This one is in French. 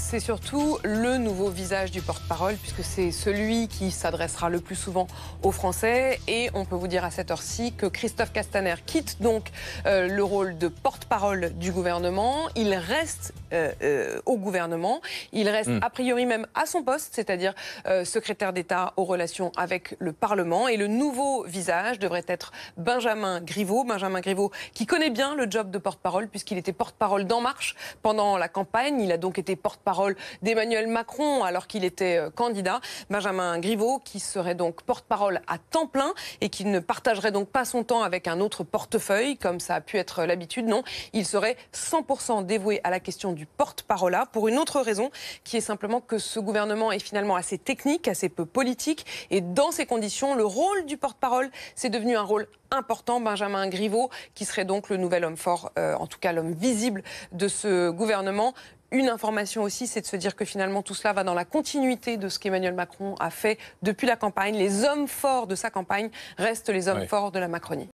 c'est surtout le nouveau visage du porte-parole, puisque c'est celui qui s'adressera le plus souvent aux Français. Et on peut vous dire à cette heure-ci que Christophe Castaner quitte donc le rôle de porte-parole du gouvernement. Il reste au gouvernement. Il reste a priori même à son poste, c'est-à-dire secrétaire d'État aux relations avec le Parlement. Et le nouveau visage devrait être Benjamin Griveaux. Benjamin Griveaux qui connaît bien le job de porte-parole, puisqu'il était porte-parole d'En Marche pendant la campagne. Il a donc été porte-parole d'Emmanuel Macron alors qu'il était candidat. Benjamin Griveaux qui serait donc porte-parole à temps plein et qui ne partagerait donc pas son temps avec un autre portefeuille comme ça a pu être l'habitude. Non, il serait 100% dévoué à la question du porte-parole pour une autre raison qui est simplement que ce gouvernement est finalement assez technique, assez peu politique, et dans ces conditions, le rôle du porte-parole, c'est devenu un rôle important. Benjamin Griveaux qui serait donc le nouvel homme fort, en tout cas l'homme visible de ce gouvernement. Une information aussi, c'est de se dire que finalement tout cela va dans la continuité de ce qu'Emmanuel Macron a fait depuis la campagne. Les hommes forts de sa campagne restent les hommes forts de la Macronie.